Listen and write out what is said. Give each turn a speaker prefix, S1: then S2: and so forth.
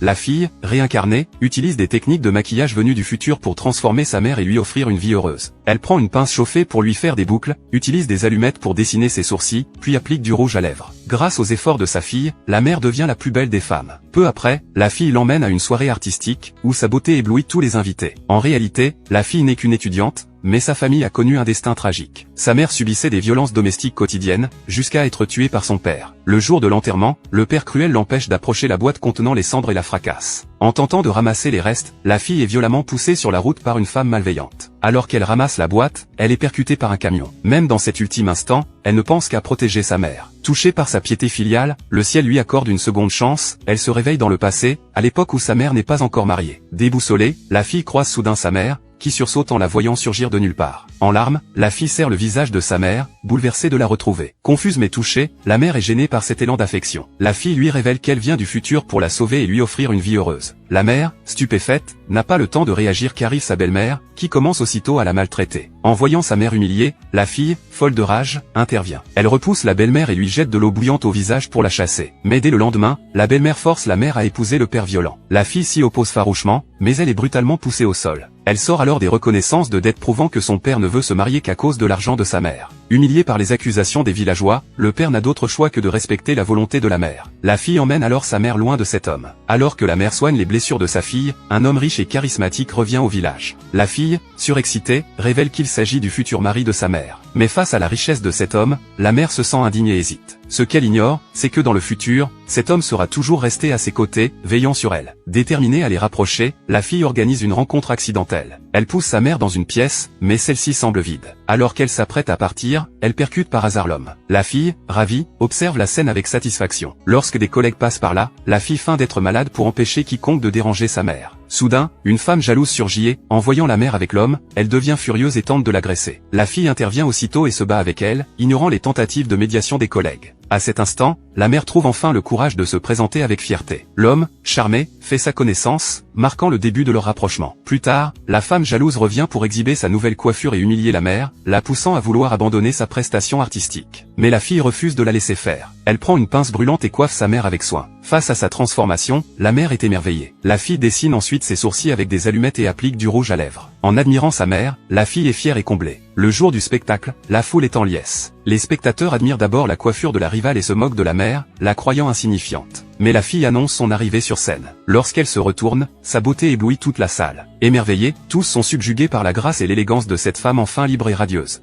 S1: La fille, réincarnée, utilise des techniques de maquillage venues du futur pour transformer sa mère et lui offrir une vie heureuse. Elle prend une pince chauffée pour lui faire des boucles, utilise des allumettes pour dessiner ses sourcils, puis applique du rouge à lèvres. Grâce aux efforts de sa fille, la mère devient la plus belle des femmes. Peu après, la fille l'emmène à une soirée artistique, où sa beauté éblouit tous les invités. En réalité, la fille n'est qu'une étudiante, mais sa famille a connu un destin tragique. Sa mère subissait des violences domestiques quotidiennes, jusqu'à être tuée par son père. Le jour de l'enterrement, le père cruel l'empêche d'approcher la boîte contenant les cendres et la fracasse. En tentant de ramasser les restes, la fille est violemment poussée sur la route par une femme malveillante. Alors qu'elle ramasse la boîte, elle est percutée par un camion. Même dans cet ultime instant, elle ne pense qu'à protéger sa mère. Touchée par sa piété filiale, le ciel lui accorde une seconde chance, elle se réveille dans le passé, à l'époque où sa mère n'est pas encore mariée. Déboussolée, la fille croise soudain sa mère, qui sursaute en la voyant surgir de nulle part. En larmes, la fille serre le visage de sa mère, bouleversée de la retrouver. Confuse mais touchée, la mère est gênée par cet élan d'affection. La fille lui révèle qu'elle vient du futur pour la sauver et lui offrir une vie heureuse. La mère, stupéfaite, n'a pas le temps de réagir qu'arrive sa belle-mère, qui commence aussitôt à la maltraiter. En voyant sa mère humiliée, la fille, folle de rage, intervient. Elle repousse la belle-mère et lui jette de l'eau bouillante au visage pour la chasser. Mais dès le lendemain, la belle-mère force la mère à épouser le père violent. La fille s'y oppose farouchement, mais elle est brutalement poussée au sol. Elle sort alors des reconnaissances de dettes prouvant que son père ne veut se marier qu'à cause de l'argent de sa mère. Humilié par les accusations des villageois, le père n'a d'autre choix que de respecter la volonté de la mère. La fille emmène alors sa mère loin de cet homme. Alors que la mère soigne les blessures de sa fille, un homme riche et charismatique revient au village. La fille, surexcitée, révèle qu'il s'agit du futur mari de sa mère. Mais face à la richesse de cet homme, la mère se sent indignée et hésite. Ce qu'elle ignore, c'est que dans le futur, cet homme sera toujours resté à ses côtés, veillant sur elle. Déterminée à les rapprocher, la fille organise une rencontre accidentelle. Elle pousse sa mère dans une pièce, mais celle-ci semble vide. Alors qu'elle s'apprête à partir, elle percute par hasard l'homme. La fille, ravie, observe la scène avec satisfaction. Lorsque des collègues passent par là, la fille feint d'être malade pour empêcher quiconque de déranger sa mère. Soudain, une femme jalouse surgit et, en voyant la mère avec l'homme, elle devient furieuse et tente de l'agresser. La fille intervient aussitôt et se bat avec elle, ignorant les tentatives de médiation des collègues. À cet instant, la mère trouve enfin le courage de se présenter avec fierté. L'homme, charmé, fait sa connaissance, marquant le début de leur rapprochement. Plus tard, la femme jalouse revient pour exhiber sa nouvelle coiffure et humilier la mère, la poussant à vouloir abandonner sa prestation artistique. Mais la fille refuse de la laisser faire. Elle prend une pince brûlante et coiffe sa mère avec soin. Face à sa transformation, la mère est émerveillée. La fille dessine ensuite ses sourcils avec des allumettes et applique du rouge à lèvres. En admirant sa mère, la fille est fière et comblée. Le jour du spectacle, la foule est en liesse. Les spectateurs admirent d'abord la coiffure de la rivale et se moquent de la mère, la croyant insignifiante. Mais la fille annonce son arrivée sur scène. Lorsqu'elle se retourne, sa beauté éblouit toute la salle. Émerveillés, tous sont subjugués par la grâce et l'élégance de cette femme enfin libre et radieuse.